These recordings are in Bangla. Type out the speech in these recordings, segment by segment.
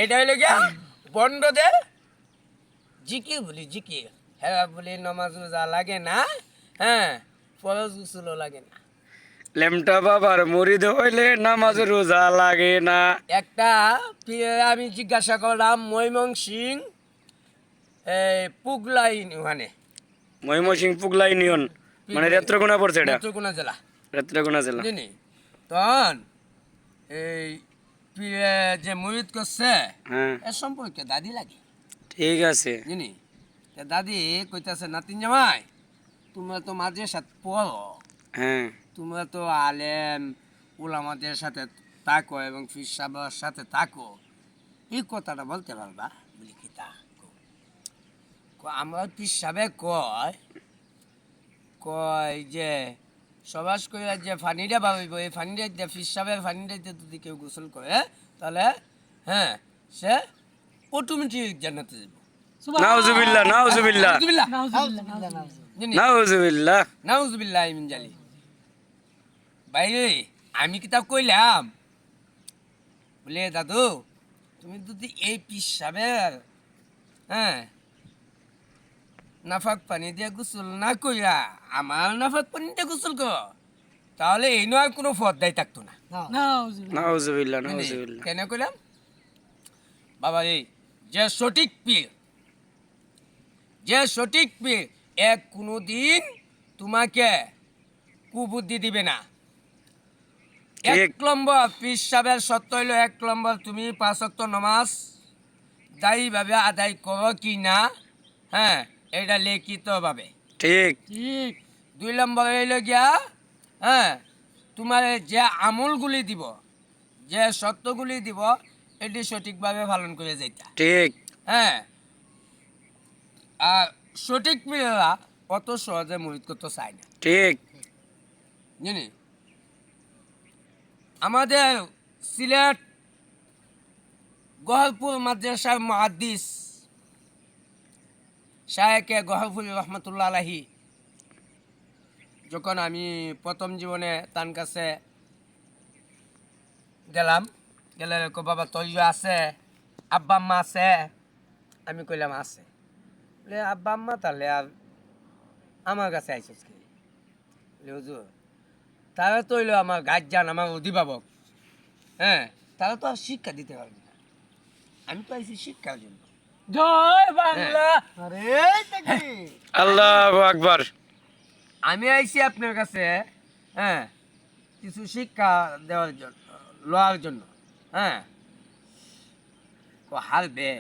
এটা হইলো গিয়া বন্ডদের জিকির বলি জিকির। হ্যাঁ বলি নমাজ রোজা লাগে না, হ্যাঁ ফরজ গোসলও লাগে না। লেমটা বাবার মুরিদ হইলে নামাজ রোজা লাগে না। একটা আমি জিজ্ঞাসা করলাম ময়মনসিং পুগলাই ওখানে ময়মনসিং পুগলা ইউনিয়ন মানে রেত্রকোনা পড়ছে এটা, নেত্রকোনা জেলা রেত্রকোনা জেলা। বুঝলি? তখন এই পীরে যে মুরিদ করছে হ্যাঁ এর সম্পর্কে দাদি লাগে, ঠিক আছে। জানি দাদি কইতাছে নাতিন জামাই তোমরা তো মাঝে সাথে পড়ো, হ্যাঁ তোমরা তো আলেম উলামাদের সাথে থাকো এবং ফির সাহেবের সাথে থাকো, এই কথাটা বলতে পারবা? বলি কি তা আমরা ফির সাহেব কয় কয় যে সবাস করে যে ফানিটা ভাবিব এই ফানিটা যে ফির সাহেবের ফানিটাতে যদি কেউ গোসল করে তাহলে হ্যাঁ সে অটোমেটিক জান্নাতে যাবে। নাউজুবিল্লাহ নাউজুবিল্লাহ নাউজুবিল্লাহ নাউজুবিল্লাহ মিন জালিক। ভাই আমি কিতাব কইলাম বলে দাদু তুমি যদি এই পিস সাহেবের হ্যাঁ নাফাক পানি দিয়ে গোসল না কইরা আমার নাফাক পানি দিয়ে গোসল কর তাহলে এই নয় কোনো পর্দায় থাকতো না। নাউজুবিল্লাহ নাউজুবিল্লাহ। কেন কইলাম বাবা এই যে সঠিক পীর যে সঠিক পীর এক কোনো দিন তোমাকে কুবুদ্ধি দিবে না। এক নম্বর পীর সাহেবের সত্য হইল এক নম্বর তুমি 5 ওয়াক্ত নামাজ দায়ীভাবে আদায় করো কি না, হ্যাঁ এটা লিখিতভাবে ঠিক। 2 নম্বর হইল গিয়া হ্যাঁ তোমার যে আমলগুলি দিব যে সত্যগুলি দিব এটি সঠিকভাবে পালন করে যাইতা। ঠিক হ্যাঁ আর সঠিক পীরেরা অত সহজে মুরিদ করতে চায় না, ঠিক জানি আমাদের সিলেট গহলপুর মাদ্রাসার মুহাদ্দিস শায়েখে গহলপুর রহমতুল্লাহ আলাইহি যখন আমি প্রথম জীবনে তার কাছে গেলাম গেলে বাবা তৈজ আছে আব্বা আম্মা আছে, আমি কইলাম আছে। বলে আব্বা আম্মা তাহলে আর আমার কাছে আইসস কি? বলে হুজুর তারা তো হইলো আমার গার্জিয়ান আমার অভিভাবক, হ্যাঁ তারা তো আর শিক্ষা দিতে পারবে না, আমি তো আইসি শিক্ষার জন্য। জয় বাংলা। আল্লাহু আকবার। আমি আইসি আপনার কাছে হ্যাঁ কিছু শিক্ষা দেওয়ার জন্য লওয়ার জন্য, হ্যাঁ ও হারবে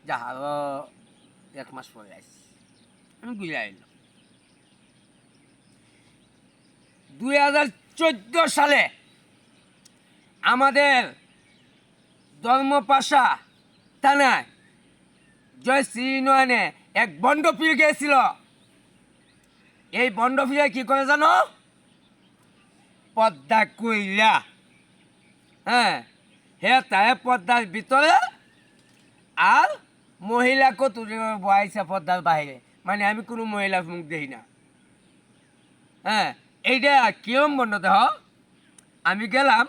যা আরো 1 মাস পরে আইসি আমি ঘুরে আইলাম। 2014 সালে আমাদের ধর্মপাশা থানায় জয়শ্রী নয়নে এক বন্ড পীর গিয়েছিল। এই বন্ড পীরে কি করে জানো? পদ্মা কইলা হ্যাঁ হে তাই পদ্মার ভিতরে আর মহিলাকে তুলে বয়াইছে পদ্মার বাইরে, মানে আমি কোনো মহিলার মুখ দেখি না। হ্যাঁ এইটা কিরম বন্ড দেহ? আমি গেলাম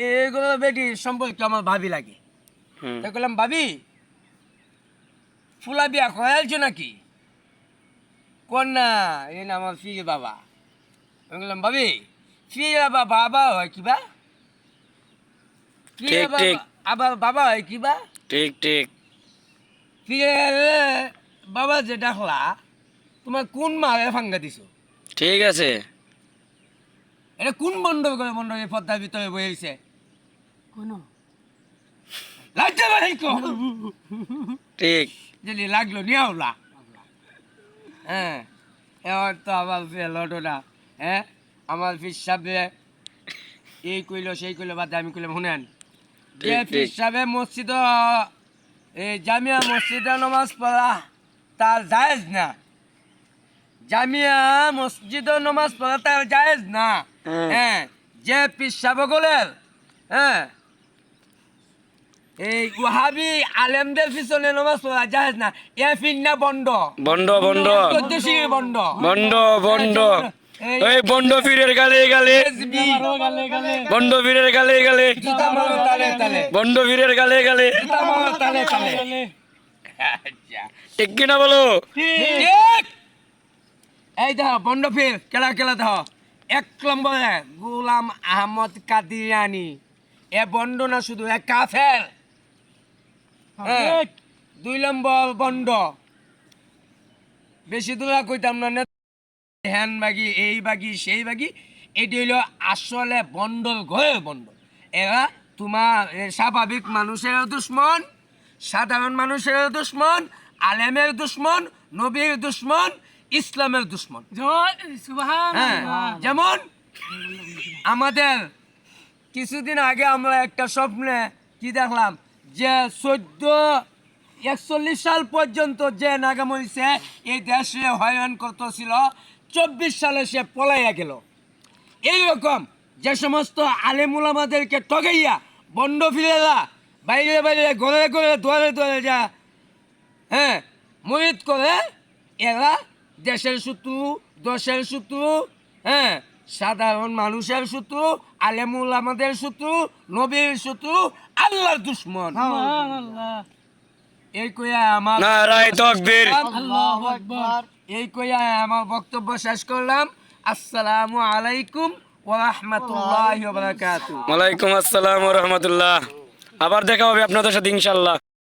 এগুলো বেটি সম্পর্কে আমার ভাবি লাগে, তো বললাম ভাবি ফুলা বিয়া করাইছো নাকি? কোন না এই না আমার ফিরে বাবা। আমি বললাম ভাবি ফিরে বাবা বাবা হয় কিবা? ফিরে ঠিক, ঠিক। বাবা আবার বাবা হয় কিবা? ঠিক ঠিক ফিরে বাবা যে ডাকলা তোমার কোন মারে ফাঙ্গা দিছো? ঠিক আছে। এটা কোন বন্ধ করে বন্ধ এই পদ্মার ভিতরে বইছে? কোনো লাগতে পারে ঠিক যদি লাগলো নিয়ে হলা। হ্যাঁ এবার তো আমার লটো না, হ্যাঁ আমার ফির সাহেব এই কইলো সেই কইলো বাদে আমি কইলাম শুনেন যে ঠিক, ফির ঠিক। সাহেব মসজিদ এই জামিয়া মসজিদে নামাজ পড়া তার জায়েজ না, জামিয়া মসজিদে নামাজ পড়া তার জায়েজ না। হ্যাঁ যে পীর সাহেবগুলোর হ্যাঁ এই ওয়াহাবি আলেমদের পিছনে নামাজ পড়া জায়েজ না, এ ফিন্না বন্ধ বন্ড বন্ড চোদ্দশির বন্ধ বন্ড বন্ড ওই বন্ড পীরের গালে গালে মারো গালে গালে বন্ড পীরের গালে গালে জুতা মারো তালে তালে, বন্ড পীরের গালে গালে জুতা মারো তালে তালে। গালে আচ্ছা, ঠিক কিনা বলো? ঠিক। এই দেখো বন্ড ফির কেলা কেলা দেখো, 1 নম্বরে গোলাম আহমদ কাদিয়ানি, এ বন্ড না শুধু এ কাফের। হ্যাঁ। 2 নম্বর বন্ড, বেশি দূরা কইতাম না, হ্যান বাগি এই বাগি সেই বাগি, এটি হইল আসলে বন্ডল ঘরের বন্ডল। এরা তোমার স্বাভাবিক মানুষের দুশ্মন, সাধারণ মানুষের দুশ্মন, আলেমের দুশ্মন, নবীর দুশ্মন, ইসলামের দুশ্মন। জয় সুবহান হ্যাঁ, যেমন আমাদের কিছুদিন আগে আমরা একটা স্বপ্নে কি দেখলাম, যে 1441 সাল পর্যন্ত যে নাগামরিছে এই দেশে হয়রান করতেছিল, 24 সালে সে পলাইয়া গেল। এইরকম যে সমস্ত আলেমুলামাদেরকে ঠগাইয়া বন্ড ফিরেলা বাইরে বাইরে ঘরে ঘরে দুয়ারে দুয়ারে যা, হ্যাঁ, মুরিদ করে, এরা দেশের শত্রু, দশের শত্রু, হ্যাঁ, সাধারণ মানুষের শত্রু, আলেমুল আমাদের শত্রু, নবীর শত্রু, আল্লাহর দুশ্মন। সুবহানাল্লাহ এই কইয়া আমার নারায়ে তাকবীর। আল্লাহু আকবার এই কইয়া আমার বক্তব্য শেষ করলাম। আসসালামু আলাইকুম ওয়া রাহমাতুল্লাহি ওয়া বারাকাতুহু। ওয়ালাইকুম আসসালাম ওয়া রাহমাতুল্লাহ। আবার দেখা হবে আপনাদের সাথে ইনশাআল্লাহ।